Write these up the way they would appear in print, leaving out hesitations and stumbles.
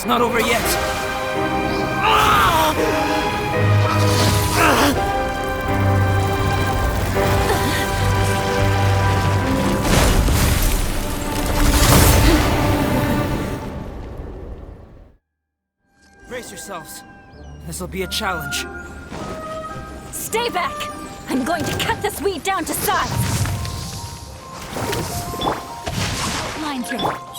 It's not over yet. Brace yourselves. This'll be a challenge. Stay back! I'm going to cut this weed down to size! Line through.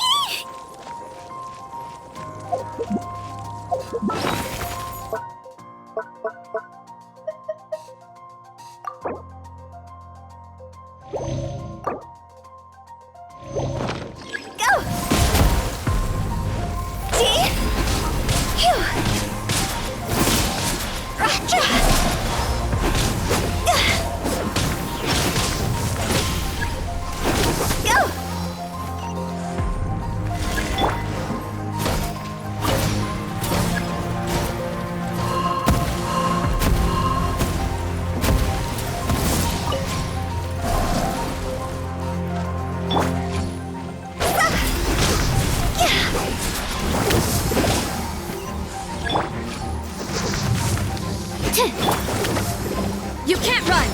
You can't run!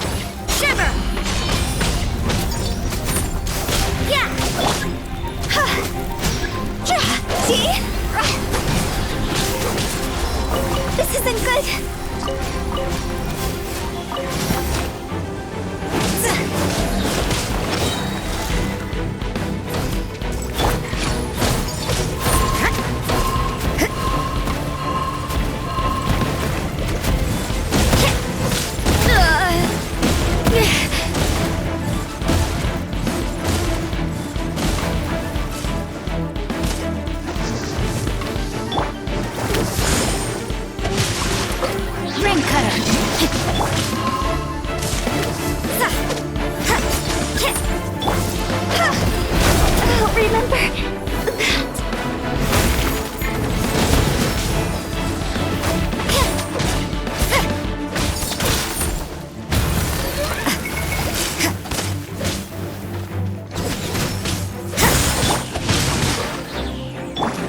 Shiver! Yeah! See? This isn't good!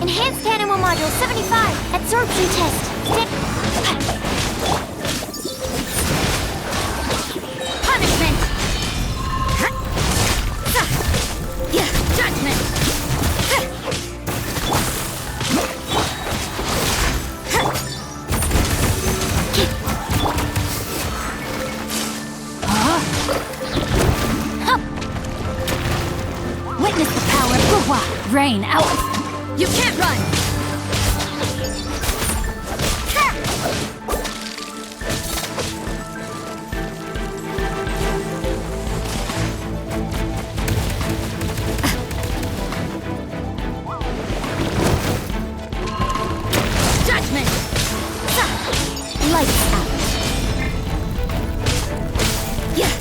Enhanced Animal Module 75, absorption test. Punishment! Judgment! Witness the power of Gua! Rain out! You can't run! Judgment! Lights out! Yeah!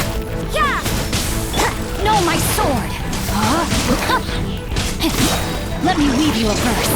No, my sword! Let me weave you a verse.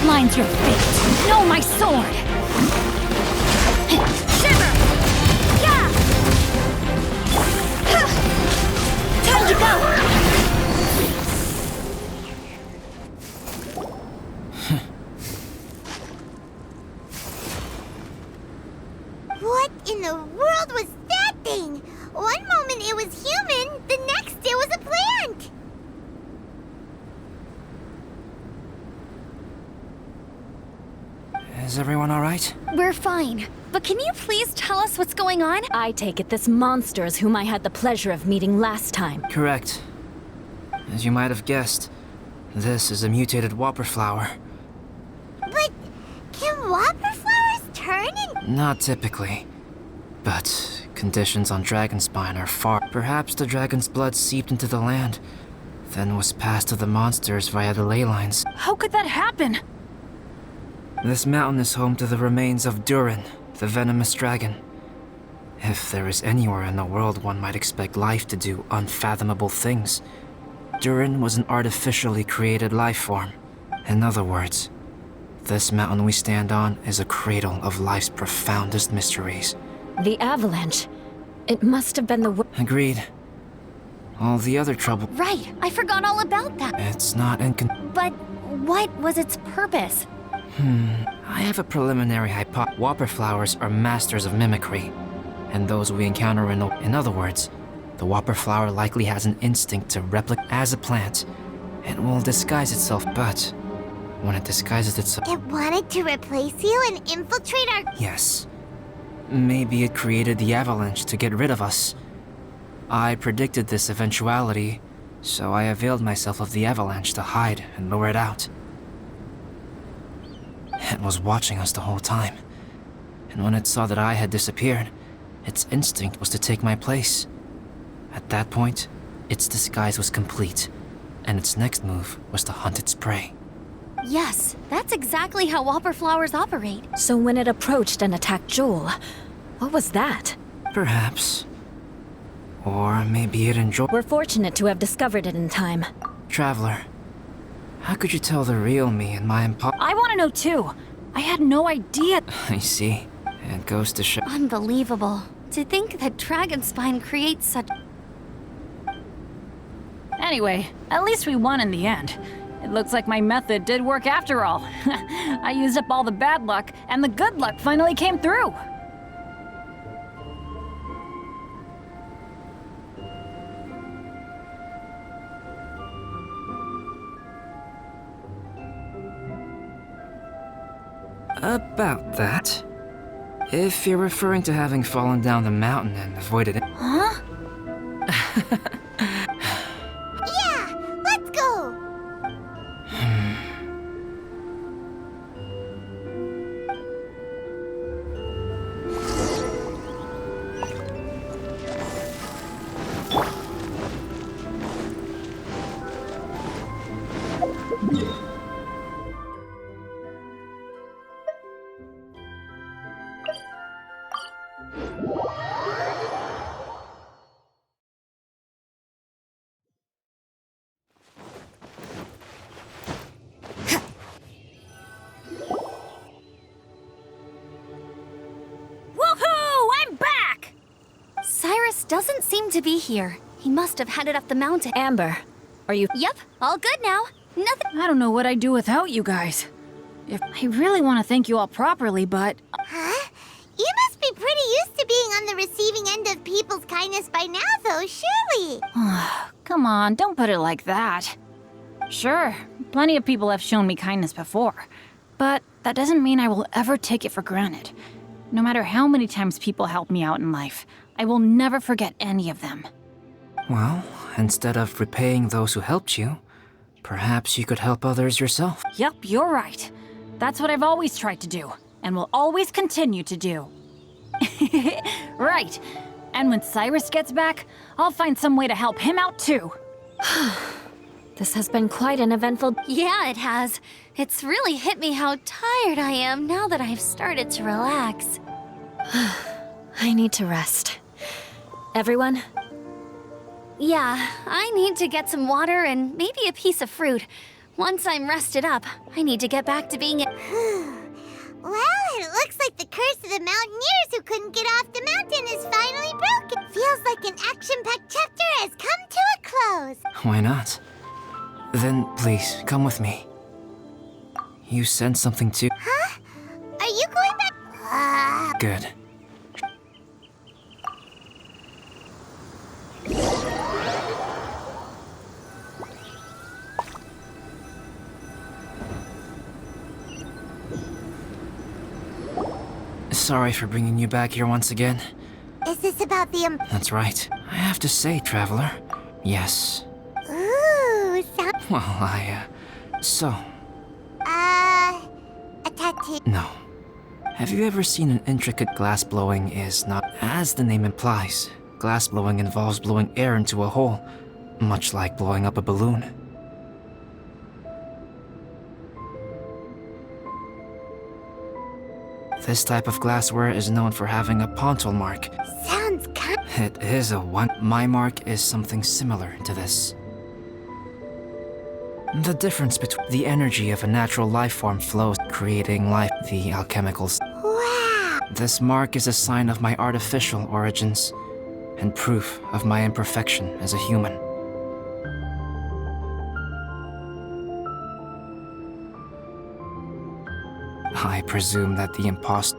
outlines your fate. Know my sword! Shiver! Yeah! Time to go! What in the world was that thing? One moment it was human, the next it was a plant! Is everyone alright? We're fine. But can you please tell us what's going on? I take it this monster is whom I had the pleasure of meeting last time. Correct. As you might have guessed, this is a mutated whopper flower. But can whopper flowers turn and... Not typically. But conditions on Dragonspine are far. Perhaps the dragon's blood seeped into the land, then was passed to the monsters via the ley lines. How could that happen? This mountain is home to the remains of Durin, the venomous dragon. If there is anywhere in the world one might expect life to do unfathomable things, Durin was an artificially created life form. In other words, this mountain we stand on is a cradle of life's profoundest mysteries. The avalanche. It must have been the Agreed. All the other trouble... Right, I forgot all about that. It's not But what was its purpose? I have a preliminary hypothesis. Whopper flowers are masters of mimicry, and those we encounter in other words, the whopper flower likely has an instinct to replicate as a plant. It will disguise itself, but when it disguises itself... It wanted to replace you and infiltrate our... Yes. Maybe it created the avalanche to get rid of us. I predicted this eventuality, so I availed myself of the avalanche to hide and lure it out. It was watching us the whole time, and when it saw that I had disappeared, its instinct was to take my place. At that point, its disguise was complete, and its next move was to hunt its prey. Yes, that's exactly how whopper flowers operate. So when it approached and attacked Joel, what was that? Perhaps. Or maybe it enjoyed... We're fortunate to have discovered it in time. Traveler, how could you tell the real me and my I want to know too. I had no idea. I see. It goes to show... Unbelievable. To think that Dragonspine creates such... Anyway, at least we won in the end. It looks like my method did work after all. I used up all the bad luck, and the good luck finally came through. About that. If you're referring to having fallen down the mountain and avoided it... Huh? Yeah, let's go! Cyrus doesn't seem to be here. He must have headed up the mountain. Amber, are you... Yep, all good now. Nothing... I don't know what I'd do without you guys. I really want to thank you all properly, but... Huh? You must be pretty used to being on the receiving end of people's kindness by now, though, surely. Come on, don't put it like that. Sure, plenty of people have shown me kindness before, but that doesn't mean I will ever take it for granted. No matter how many times people help me out in life, I will never forget any of them. Well, instead of repaying those who helped you, perhaps you could help others yourself. Yep, you're right. That's what I've always tried to do, and will always continue to do. Right. And when Cyrus gets back, I'll find some way to help him out too. This has been quite an eventful... Yeah, it has. It's really hit me how tired I am now that I've started to relax. I need to rest. Everyone? Yeah, I need to get some water and maybe a piece of fruit. Once I'm rested up, I need to get back to being Well, it looks like the curse of the mountaineers who couldn't get off the mountain is finally broken. Feels like an action-packed chapter has come to a close. Why not? Then please, come with me. You sense something too? Huh? Are you going back? Good. Sorry for bringing you back here once again. Is this about the That's right. I have to say, traveler. Yes. Ooh, Well, So, a tattoo. no. Have you ever seen an intricate glass blowing is not, as the name implies, glass blowing involves blowing air into a hole, much like blowing up a balloon. This type of glassware is known for having a pontal mark. Sounds kind. It is a one. My mark is something similar to this. The difference between the energy of a natural life form flows, creating life, the alchemicals. Wow. This mark is a sign of my artificial origins, and proof of my imperfection as a human. I presume that the imposter.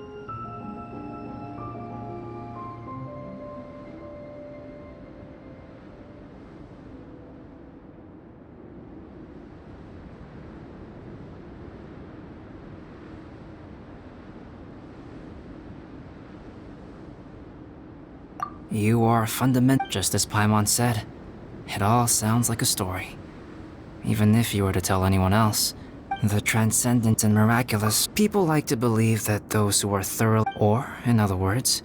You are fundamental, just as Paimon said. It all sounds like a story. Even if you were to tell anyone else. The transcendent and miraculous, people like to believe that those who are thorough, or, in other words,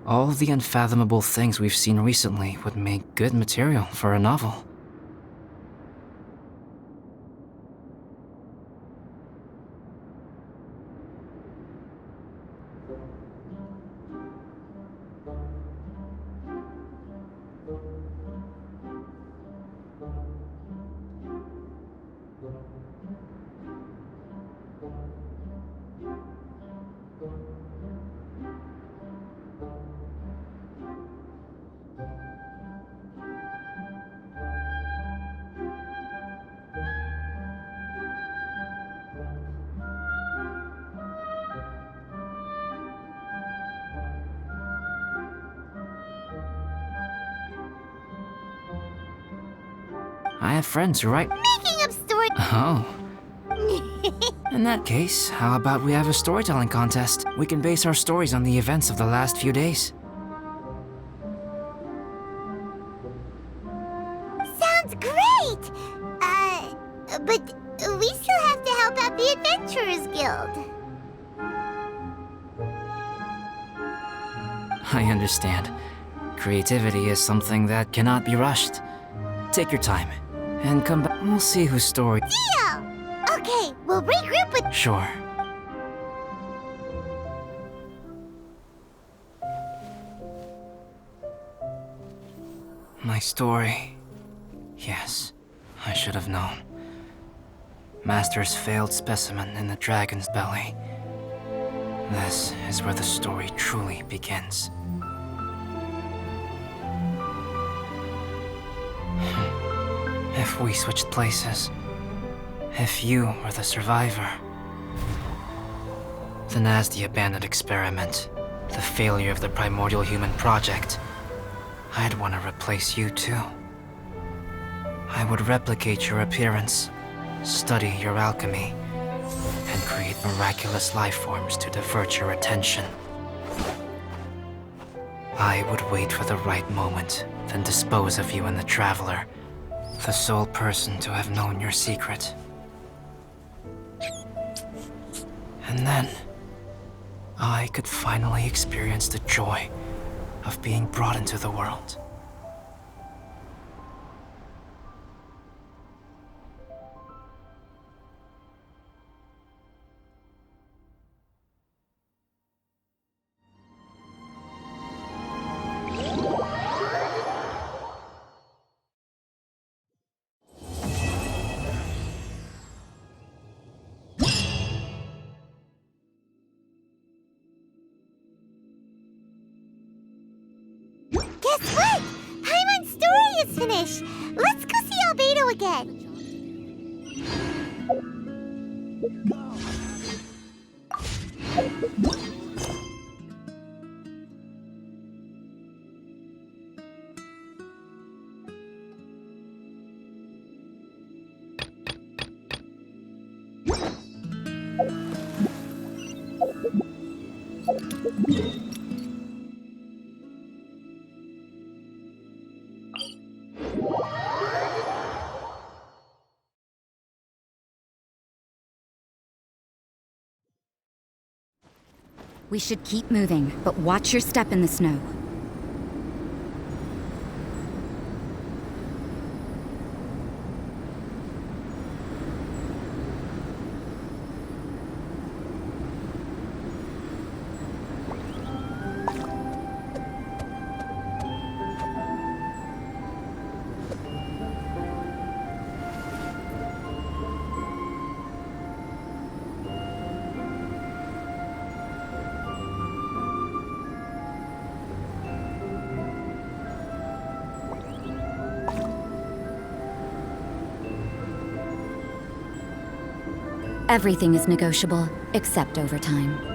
all the unfathomable things we've seen recently would make good material for a novel. I have friends who write. Making up stories. Oh. In that case, how about we have a storytelling contest? We can base our stories on the events of the last few days. Sounds great! But we still have to help out the Adventurers Guild. I understand. Creativity is something that cannot be rushed. Take your time, and come back. We'll see whose story. Deal! Okay, we'll regroup with. Sure. My story. Yes, I should have known. Master's failed specimen in the dragon's belly. This is where the story truly begins. If we switched places, if you were the survivor, then as the abandoned experiment, the failure of the primordial human project, I'd want to replace you too. I would replicate your appearance, study your alchemy, and create miraculous life forms to divert your attention. I would wait for the right moment, then dispose of you and the Traveler, the sole person to have known your secret. And then, I could finally experience the joy of being brought into the world. is finished. Let's go see Albedo again. We should keep moving, but watch your step in the snow. Everything is negotiable, except overtime.